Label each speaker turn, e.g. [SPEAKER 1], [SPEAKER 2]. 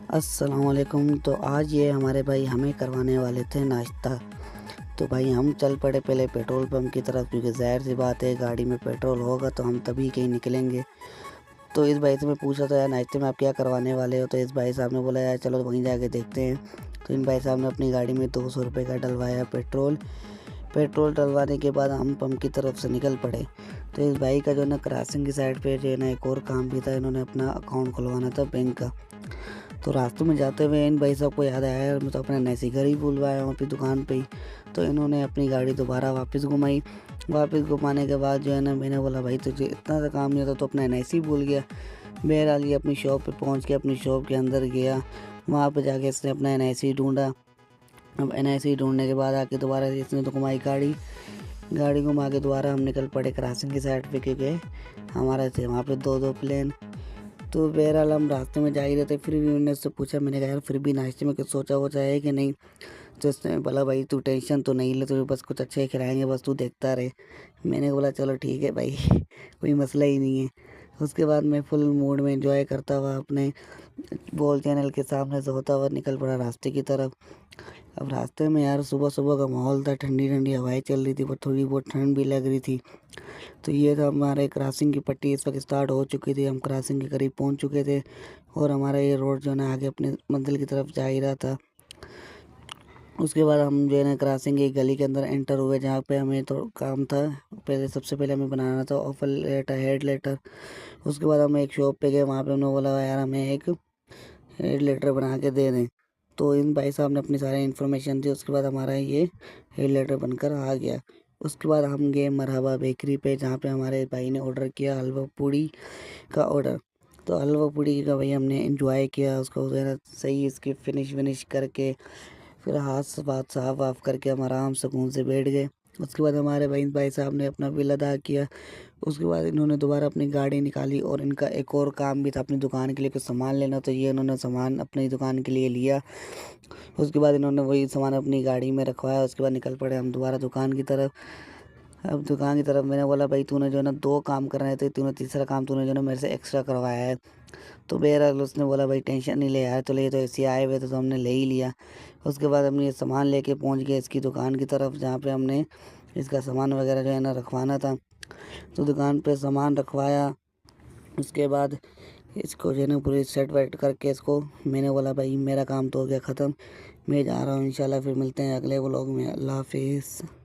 [SPEAKER 1] अस्सलाम वालेकुम। तो आज ये हमारे भाई हमें करवाने वाले थे नाश्ता। तो भाई हम चल पड़े पहले पेट्रोल पंप की तरफ, क्योंकि ज़ाहिर सी बात है गाड़ी में पेट्रोल होगा तो हम तभी कहीं निकलेंगे। तो इस भाई से मैं पूछा था, यार नाश्ते में आप क्या करवाने वाले हो? तो इस भाई साहब ने बोला, यार चलो वहीं जाके देखते हैं। तो इन भाई साहब ने अपनी गाड़ी में 200 रुपये का डलवाया पेट्रोल। पेट्रोल डलवाने के बाद हम पंप की तरफ से निकल पड़े। तो इस भाई का जो ना क्रॉसिंग की साइड पे जो है ना एक और काम भी था, इन्होंने अपना अकाउंट खुलवाना था बैंक का। तो रास्ते में जाते हुए इन भाई साहब को याद आया, यार मैं तो अपना नैसी घर ही भूल आया हूँ अपनी दुकान पे ही। तो इन्होंने अपनी गाड़ी दोबारा वापस घुमाई। वापस घुमाने के बाद जो है ना, मैंने बोला भाई तुझे इतना सा काम नहीं होता तो अपना एनआईसी भूल गया। बहरहाल ये अपनी शॉप पे पहुंच के अपनी शॉप के अंदर गया। वहाँ पे जाके इसने अपना एनआईसी ढूंढा। अब एनआईसी ढूंढने के बाद आके दोबारा इसने तो घुमाई गाड़ी। गाड़ी घुमा के दोबारा हम निकल पड़े क्रॉसिंग की साइड पे, क्योंकि हमारे थे वहाँ पे दो दो प्लेन। तो बहरहाल हम रास्ते में जा ही रहे थे, फिर भी मैंने उससे पूछा, मैंने कहा यार फिर भी नाश्ते में कुछ सोचा वोचा है कि नहीं? तो उसने बोला भाई तू टेंशन तो नहीं ले, तुझे बस कुछ अच्छे खिलाएंगे, बस तू देखता रहे। मैंने बोला चलो ठीक है भाई कोई मसला ही नहीं है। उसके बाद मैं फुल मूड में एंजॉय करता हुआ अपने बॉल चैनल के सामने से होता हुआ निकल पड़ा रास्ते की तरफ। अब रास्ते में यार सुबह सुबह का माहौल था, ठंडी ठंडी हवाएं चल रही थी, पर थोड़ी बहुत ठंड भी लग रही थी। तो ये था हमारे क्रॉसिंग की पट्टी इस वक्त स्टार्ट हो चुकी थी, हम क्रॉसिंग के करीब पहुंच चुके थे और हमारा ये रोड जो है ना आगे अपने मंजिल की तरफ जा ही रहा था। उसके बाद हम जो है ना क्रॉसिंग की गली के अंदर एंटर हुए, जहाँ पे हमें थोड़ा काम था। पहले सबसे पहले हमें बनाना था ऑफर लेटर, हेड लेटर। उसके बाद हम एक शॉप पे गए, वहाँ पे उन्होंने बोला यार हमें एक हेड लेटर बना के दे दें। तो इन भाई साहब ने अपनी सारी इन्फॉर्मेशन दी। उसके बाद हमारा ये हेड लेटर बनकर आ गया। उसके बाद हम गए मरहबा बेकरी पे, जहाँ पे हमारे भाई ने ऑर्डर किया हलवा पूड़ी का ऑर्डर। तो हलवा पूड़ी का भाई हमने एंजॉय किया, उसको ज़रा सही इसकी फिनिश विनिश करके, फिर हाथ से बात साफ वाफ करके हम आराम सुकून से बैठ गए। उसके बाद हमारे भाई साहब ने अपना बिल अदा किया। उसके बाद इन्होंने दोबारा अपनी गाड़ी निकाली और इनका एक और काम भी था अपनी दुकान के लिए कुछ सामान लेना, तो ये इन्होंने सामान अपनी दुकान के लिए लिया। उसके बाद इन्होंने वही सामान अपनी गाड़ी में रखवाया। उसके बाद निकल पड़े हम दोबारा दुकान की तरफ। अब दुकान की तरफ मैंने बोला भाई तूने जो है ना 2 काम करने थे, तूने तीसरा काम तूने जो है ना मेरे से एक्स्ट्रा करवाया है। तो बहरहाल उसने बोला भाई टेंशन नहीं ले यार, तो ले तो ऐसे आए हुए थे तो हमने ले ही लिया। उसके बाद हमने ये सामान लेके पहुंच गए इसकी दुकान की तरफ, जहाँ पे हमने इसका सामान वगैरह जो है ना रखवाना था। तो दुकान पे सामान रखवाया। उसके बाद इसको जो है ना पूरी सेट वेट करके इसको मैंने बोला भाई मेरा काम तो हो गया ख़त्म, मैं जा रहा हूँ। इंशाल्लाह फिर मिलते हैं अगले व्लॉग में। अल्लाह हाफिज़।